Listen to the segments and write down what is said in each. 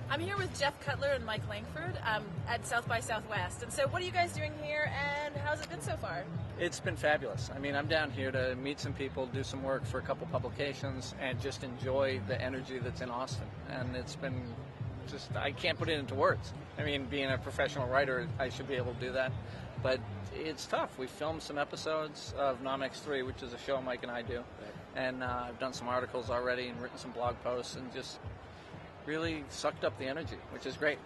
I'm here with Jeff Cutler and Mike Langford at South by Southwest. And so what are you guys doing here, and how's it been so far? It's been fabulous. I mean, I'm down here to meet some people, do some work for a couple publications, and just enjoy the energy that's in Austin. And it's been just, I can't put it into words. I mean, being a professional writer, I should be able to do that. But it's tough. We filmed some episodes of NomX3, which is a show Mike and I do. And I've done some articles already and written some blog posts and just really sucked up the energy, which is great.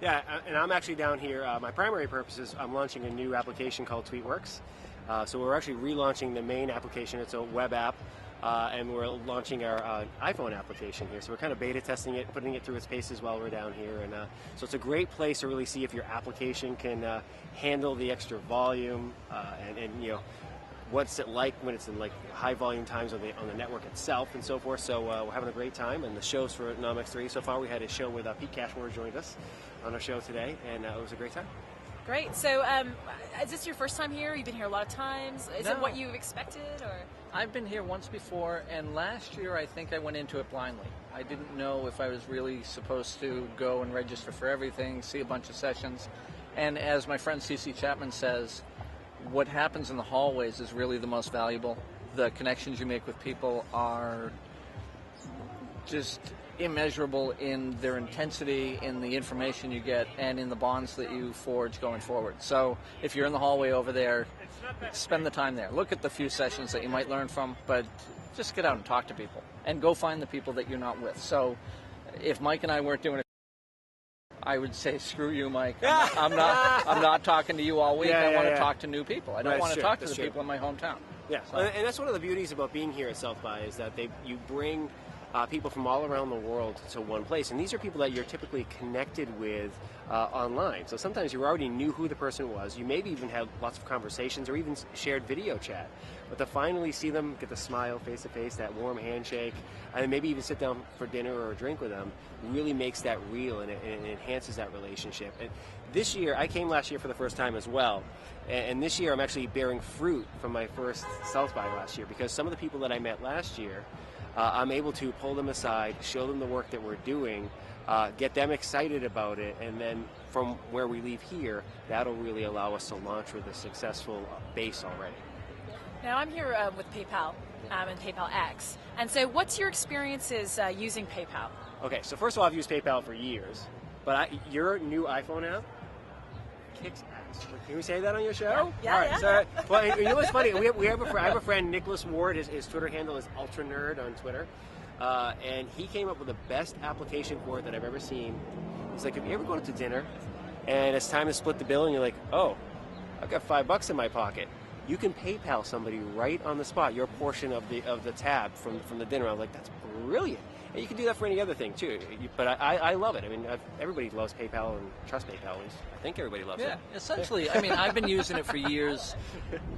Yeah, and I'm actually down here. My primary purpose is I'm launching a new application called TweetWorks. So we're actually relaunching the main application. It's a web app, and we're launching our iPhone application here. So we're kind of beta testing it, putting it through its paces while we're down here. And so it's a great place to really see if your application can handle the extra volume and you know, what's it like when it's in like high volume times on the network itself and so forth. So we're having a great time, and the shows for NomX3 so far. We had a show with Pete Cashmore joined us on our show today, and it was a great time. Great. So is this your first time here? You've been here a lot of times. Is it what you expected, or? I've been here once before, and last year I think I went into it blindly. I didn't know if I was really supposed to go and register for everything, see a bunch of sessions. And as my friend CC Chapman says, what happens in the hallways is really the most valuable. The connections you make with people are just immeasurable in their intensity, in the information you get, and in the bonds that you forge going forward. So if you're in the hallway over there, spend the time there. Look at the few sessions that you might learn from, but just get out and talk to people. And go find the people that you're not with. So if Mike and I weren't doing it, I would say, screw you, Mike. I'm not talking to you all week. I want to talk to new people. I don't want to talk to the people in my hometown. Yeah, so. And that's one of the beauties about being here at South by is that you bring people from all around the world to one place. And these are people that you're typically connected with online. So sometimes you already knew who the person was. You maybe even had lots of conversations or even shared video chat. But to finally see them, get the smile face to face, that warm handshake, and maybe even sit down for dinner or a drink with them, really makes that real, and it enhances that relationship. And this year, I came last year for the first time as well, and this year I'm actually bearing fruit from my first South by last year, because some of the people that I met last year, I'm able to pull them aside, show them the work that we're doing, get them excited about it, and then from where we leave here, that'll really allow us to launch with a successful base already. Now I'm here with PayPal and PayPal X, and so what's your experiences using PayPal? Okay, so first of all, I've used PayPal for years, but your new iPhone app kicks ass. Can we say that on your show? Yeah. All right. So, well, you know what's funny? I have a friend, Nicholas Ward. His Twitter handle is Ultra Nerd on Twitter, and he came up with the best application for it that I've ever seen. He's like, if you ever go to dinner, and it's time to split the bill, and you're like, oh, I've got $5 in my pocket. You can PayPal somebody right on the spot your portion of the tab from the dinner. I was like, that's brilliant. And you can do that for any other thing too. But I love it. I mean, everybody loves PayPal and trusts PayPal. At least I think everybody loves it. Yeah, essentially. I mean, I've been using it for years.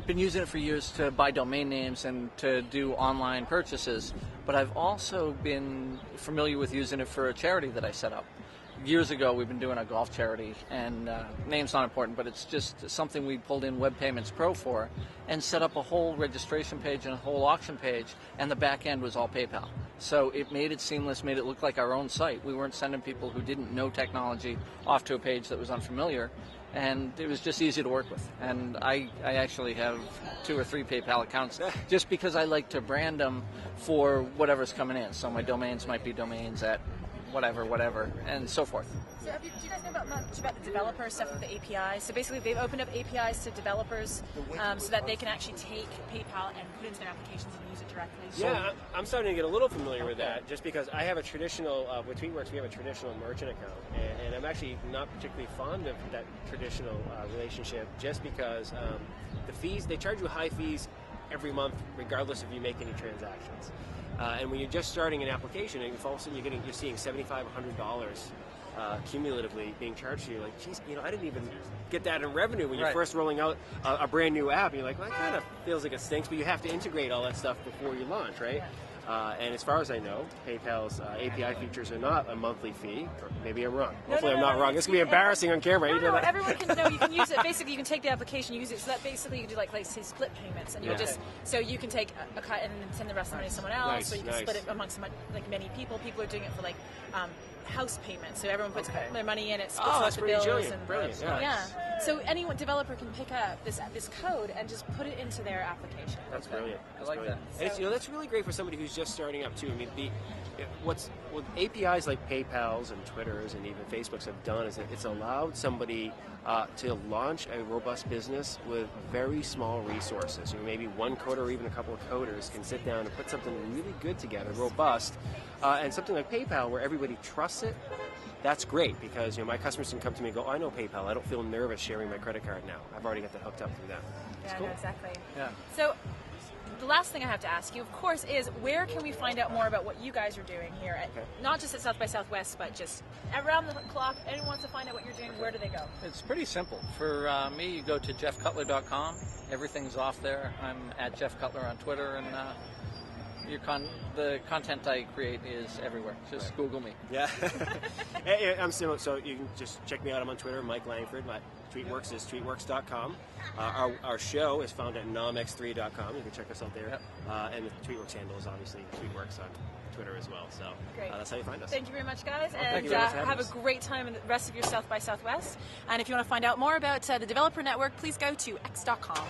To buy domain names and to do online purchases. But I've also been familiar with using it for a charity that I set up. Years ago, we've been doing a golf charity, and name's not important, but it's just something we pulled in Web Payments Pro for, and set up a whole registration page and a whole auction page, and the back end was all PayPal. So it made it seamless, made it look like our own site. We weren't sending people who didn't know technology off to a page that was unfamiliar, and it was just easy to work with. And I actually have 2 or 3 PayPal accounts just because I like to brand them for whatever's coming in. So my domains might be domains at whatever, and so forth. So do you guys know much about the developer stuff with the APIs? So basically they've opened up APIs to developers so that they can actually take PayPal and put it into their applications and use it directly. Yeah, I'm starting to get a little familiar with that, just because I have a traditional, with TweetWorks, we have a traditional merchant account, and I'm actually not particularly fond of that traditional relationship, just because the fees, they charge you high fees every month, regardless if you make any transactions. And when you're just starting an application, and all of a sudden you're seeing $75, $100 cumulatively being charged to you, like, geez, I didn't even get that in revenue when you're first rolling out a brand new app. And you're like, well, that kind of feels like it stinks, but you have to integrate all that stuff before you launch, right? And as far as I know, PayPal's API features are not a monthly fee. Or maybe I'm wrong. Hopefully I'm not wrong. This could be embarrassing on camera. No, everyone can know. You can use it. Basically, you can take the application, use it. So that basically you can do like say split payments, and you just so you can take a cut and then send the rest of the money to someone else, or you can split it amongst like many people. People are doing it for like house payments. So everyone puts their money in, it splits out the bills. Brilliant. So anyone developer can pick up this code and just put it into their application. That's brilliant. I like that. And it's, that's really great for somebody who's just starting up too. I mean, what APIs like PayPal's and Twitter's and even Facebook's have done is it's allowed somebody to launch a robust business with very small resources. Maybe one coder or even a couple of coders can sit down and put something really good together, robust, and something like PayPal where everybody trusts it. That's great because my customers can come to me and go, I know PayPal. I don't feel nervous sharing my credit card now. I've already got that hooked up through them. Yeah, cool. no, exactly. Yeah. So the last thing I have to ask you, of course, is where can we find out more about what you guys are doing here, not just at South by Southwest, but just around the clock? Anyone wants to find out what you're doing, where do they go? It's pretty simple. For me, you go to jeffcutler.com. Everything's off there. I'm at Jeff Cutler on Twitter, and the content I create is everywhere. Just Google me. Yeah. I'm similar. So you can just check me out. I'm on Twitter, Mike Langford. My TweetWorks is tweetworks.com. Our show is found at nomx3.com. You can check us out there. Yep. And the TweetWorks handle is obviously TweetWorks on Twitter as well. So that's how you find us. Thank you very much, guys. Well, and have a great time in the rest of your South by Southwest. And if you want to find out more about the Developer Network, please go to x.com.